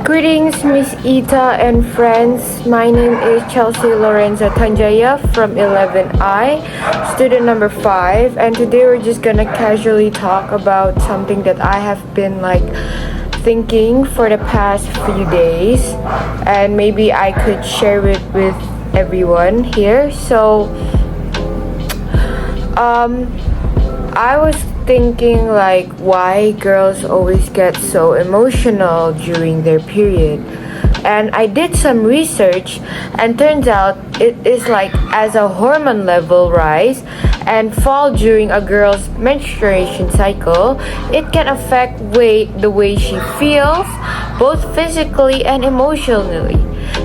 Greetings, Miss Ita and friends. My name is Chelsea Lorenza Tanjaya from 11I, student number 5, and today we're just gonna casually talk about something that I have been thinking for the past few days, and maybe I could share it with everyone here. I was thinking why girls always get so emotional during their period. And I did some research and turns out it is as a hormone level rise and fall during a girl's menstruation cycle, it can affect the way she feels both physically and emotionally.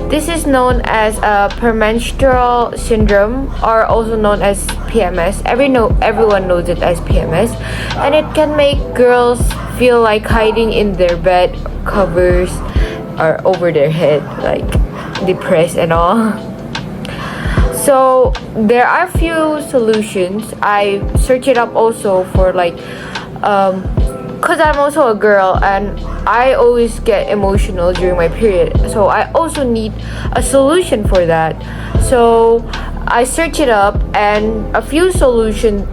This is known as a premenstrual syndrome, or also known as PMS. Everyone knows it as PMS, and it can make girls feel like hiding in their bed covers or over their head, depressed and all. So there are few solutions. I searched it up also for cause I'm also a girl and I always get emotional during my period. So I also need a solution for that. So I searched it up and a few solutions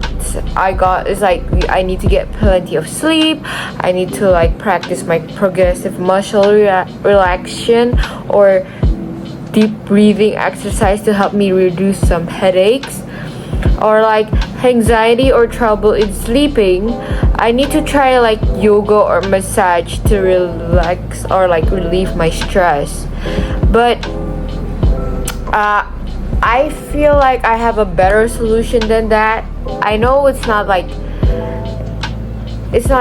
I got is I need to get plenty of sleep. I need to practice my progressive muscle relaxation or deep breathing exercise to help me reduce some headaches, or anxiety or trouble in sleeping. I need to try yoga or massage to relax or relieve my stress. But I feel like I have a better solution than that. I know it's not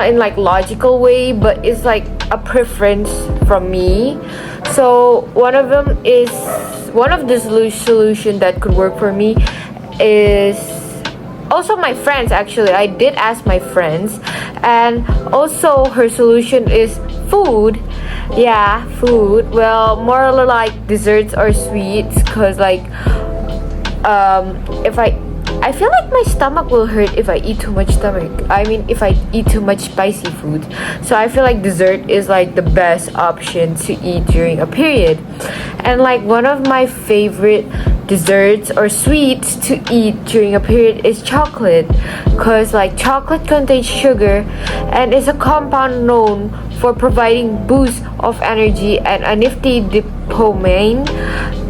in logical way, but it's a preference from me. So one of the solution that could work for me is also my friends. Actually, I did ask my friends, and also her solution is food. Yeah, food. Well, more desserts or sweets, cause if I feel like my stomach will hurt if I eat too much if I eat too much spicy food. So I feel like dessert is the best option to eat during a period. And one of my favorite desserts or sweets to eat during a period is chocolate, cause chocolate contains sugar and is a compound known for providing boost of energy and a nifty dopamine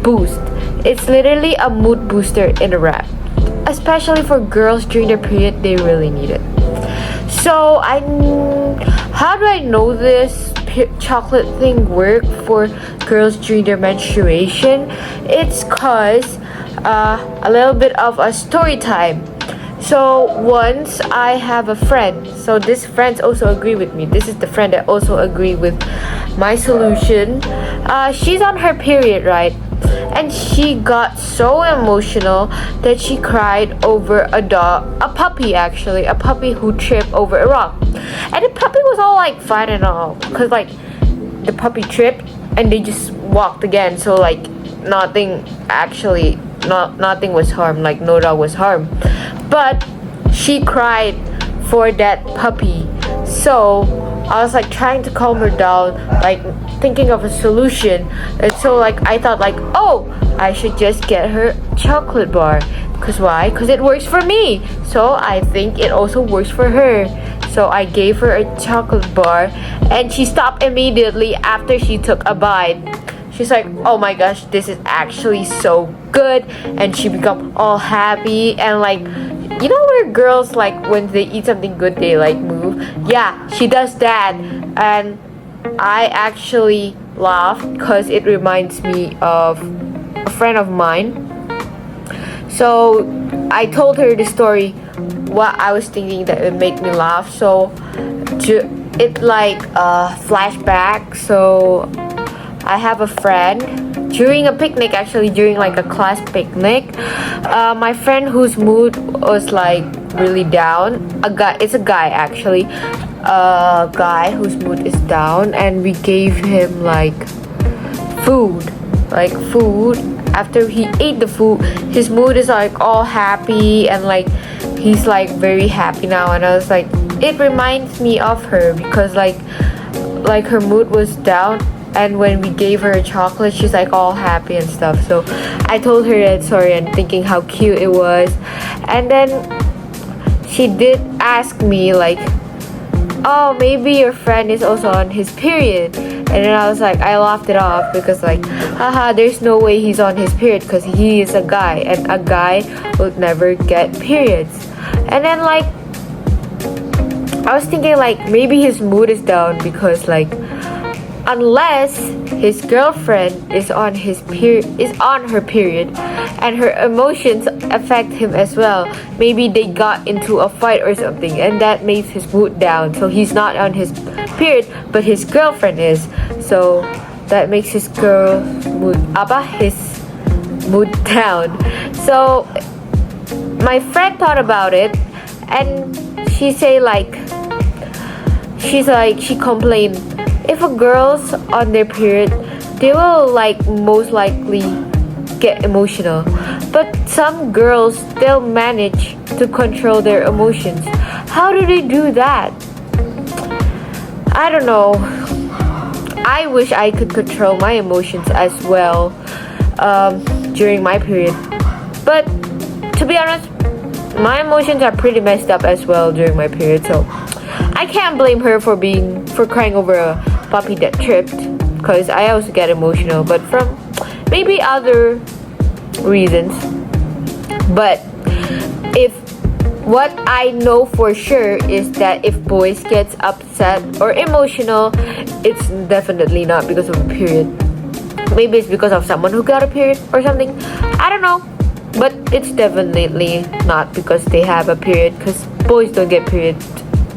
boost. It's literally a mood booster in a wrap. Especially for girls during their period, they really need it. So how do I know this chocolate thing work for girls during their menstruation? It's cause a little bit of a story time. So once I have a friend, so this friend also agree with me. This is the friend that also agree with my solution. She's on her period, right? And she got so emotional that she cried over a puppy who tripped over a rock. And the puppy was all fine and all, cause the puppy tripped and they just walked again. So nothing was harmed, no dog was harmed. But she cried for that puppy. So I was trying to calm her down, thinking of a solution. And so I thought oh, I should just get her chocolate bar. Cause why? Cause it works for me. So I think it also works for her. So I gave her a chocolate bar and she stopped immediately after she took a bite. She's oh my gosh, this is actually so good. And she become all happy and where girls when they eat something good they move. Yeah, she does that. And I actually laughed because it reminds me of a friend of mine. So I told her the story, what I was thinking that would make me laugh. So it flashback. So I have a friend during a picnic, actually during a class picnic. My friend whose mood was really down. It's a guy actually. A guy whose mood is down, and we gave him food. After he ate the food, his mood is all happy and he's very happy now. And I was it reminds me of her because her mood was down And when we gave her a chocolate, she's like all happy and stuff. So I told her that story and thinking how cute it was. And then she did ask me like, oh, maybe your friend is also on his period. And then I was like, I laughed it off because like, haha, there's no way he's on his period because he is a guy and a guy will never get periods. And then like, I was thinking like maybe his mood is down because like, unless his girlfriend is on her period and her emotions affect him as well, maybe they got into a fight or something and that makes his mood down, so he's not on his period but his girlfriend is, so that makes his mood down. So my friend thought about it and she complained, if a girl's on their period, they will like most likely get emotional. But some girls still manage to control their emotions. How do they do that? I don't know. I wish I could control my emotions as well during my period. But to be honest, my emotions are pretty messed up as well during my period, so I can't blame her for crying over a puppy that tripped, because I also get emotional, but from maybe other reasons. But if what I know for sure is that if boys gets upset or emotional, it's definitely not because of a period. Maybe it's because of someone who got a period or something. I don't know. But it's definitely not because they have a period, because boys don't get periods.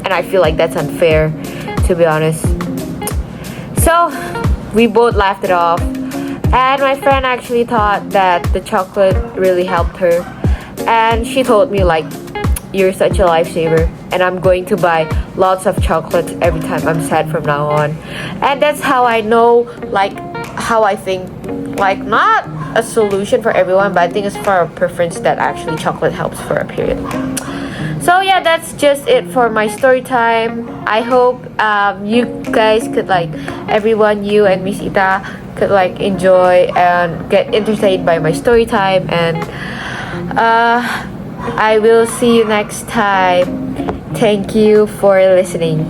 And I feel like that's unfair, to be honest. So we both laughed it off. And my friend actually thought that the chocolate really helped her. And she told me like, you're such a lifesaver. And I'm going to buy lots of chocolates every time I'm sad from now on. And that's how I know, like, how I think, like, not a solution for everyone, but I think it's for a preference that actually chocolate helps for a period. So yeah, that's just it for my story time. I hope you guys could like, everyone, you and Miss Ita could like enjoy and get entertained by my story time. And I will see you next time. Thank you for listening.